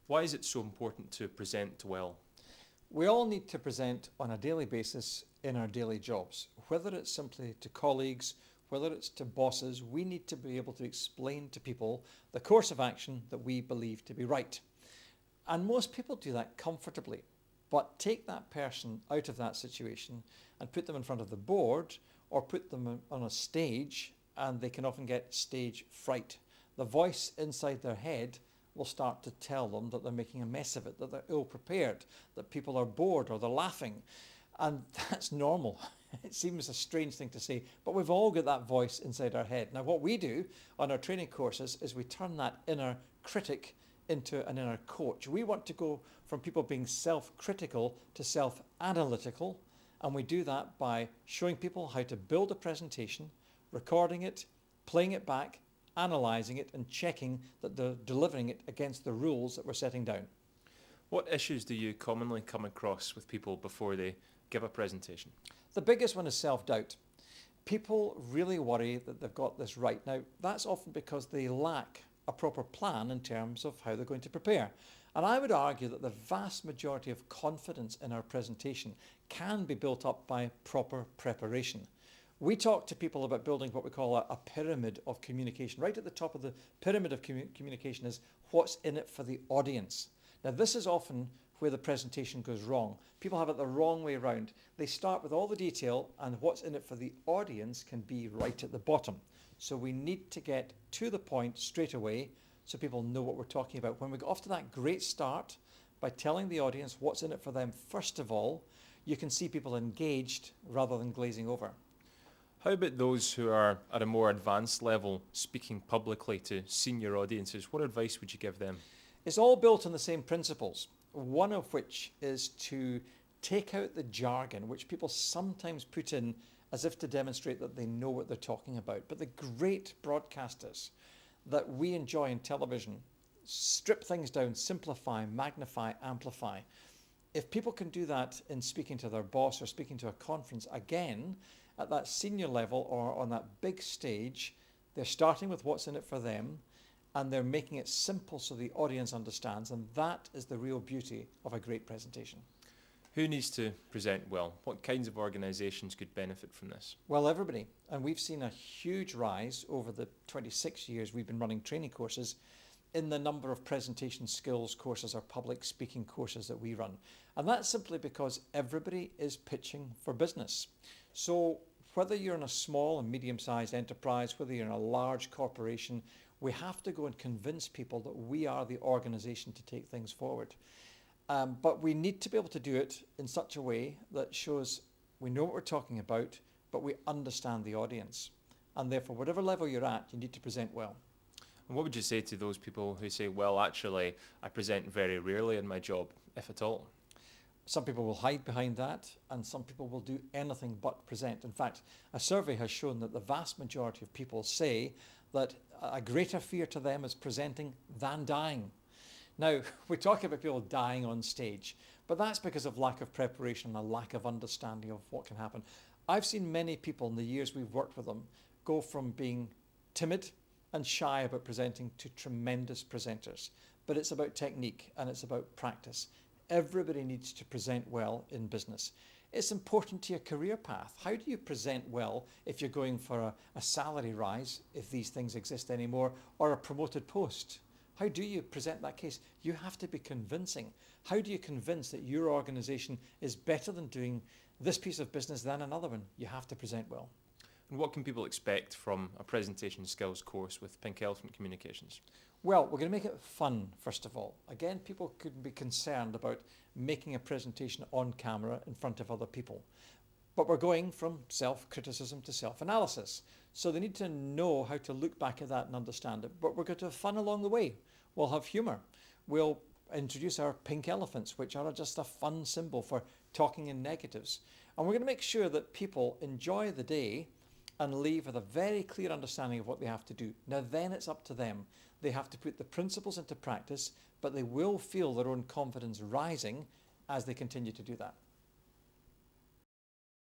Why is it so important to present well? We all need to present on a daily basis in our daily jobs. Whether it's simply to colleagues, whether it's to bosses, we need to be able to explain to people the course of action that we believe to be right. And most people do that comfortably. But take that person out of that situation and put them in front of the board or put them on a stage, and they can often get stage fright. The voice inside their head will start to tell them that they're making a mess of it, that they're ill prepared, that people are bored or they're laughing. And that's normal. It seems a strange thing to say, but we've all got that voice inside our head. Now, what we do on our training courses is we turn that inner critic into an inner coach. We want to go from people being self-critical to self-analytical, and we do that by showing people how to build a presentation, recording it, playing it back, analysing it, and checking that they're delivering it against the rules that we're setting down. What issues do you commonly come across with people before they give a presentation? The biggest one is self-doubt. People really worry that they've got this right. Now, that's often because they lack a proper plan in terms of how they're going to prepare. And I would argue that the vast majority of confidence in our presentation can be built up by proper preparation. We talk to people about building what we call a pyramid of communication. Right at the top of the pyramid of communication is what's in it for the audience. Now, this is often where the presentation goes wrong. People have it the wrong way around. They start with all the detail, and what's in it for the audience can be right at the bottom. So we need to get to the point straight away so people know what we're talking about. When we get off to that great start by telling the audience what's in it for them, first of all, you can see people engaged rather than glazing over. How about those who are at a more advanced level speaking publicly to senior audiences? What advice would you give them? It's all built on the same principles, one of which is to take out the jargon, which people sometimes put in as if to demonstrate that they know what they're talking about. But the great broadcasters that we enjoy in television strip things down, simplify, magnify, amplify. If people can do that in speaking to their boss or speaking to a conference, again, at that senior level or on that big stage, they're starting with what's in it for them, and they're making it simple so the audience understands, and that is the real beauty of a great presentation. Who needs to present well? What kinds of organisations could benefit from this? Well, everybody. And we've seen a huge rise over the 26 years we've been running training courses in the number of presentation skills courses or public speaking courses that we run. And that's simply because everybody is pitching for business. So whether you're in a small and medium-sized enterprise, whether you're in a large corporation, we have to go and convince people that we are the organisation to take things forward. But we need to be able to do it in such a way that shows we know what we're talking about, but we understand the audience. And therefore, whatever level you're at, you need to present well. And what would you say to those people who say, well, actually, I present very rarely in my job, if at all? Some people will hide behind that, and some people will do anything but present. In fact, a survey has shown that the vast majority of people say that a greater fear to them is presenting than dying. Now, we talk about people dying on stage, but that's because of lack of preparation and a lack of understanding of what can happen. I've seen many people in the years we've worked with them go from being timid and shy about presenting to tremendous presenters. But it's about technique and it's about practice. Everybody needs to present well in business. It's important to your career path. How do you present well if you're going for a salary rise, if these things exist anymore, or a promoted post? How do you present that case? You have to be convincing. How do you convince that your organisation is better than doing this piece of business than another one? You have to present well. And what can people expect from a presentation skills course with Pink Elephant Communications? Well, we're going to make it fun, first of all. Again, people could be concerned about making a presentation on camera in front of other people. But we're going from self-criticism to self-analysis. So they need to know how to look back at that and understand it. But we're going to have fun along the way. We'll have humour. We'll introduce our pink elephants, which are just a fun symbol for talking in negatives. And we're going to make sure that people enjoy the day and leave with a very clear understanding of what they have to do. Now then it's up to them. They have to put the principles into practice, but they will feel their own confidence rising as they continue to do that.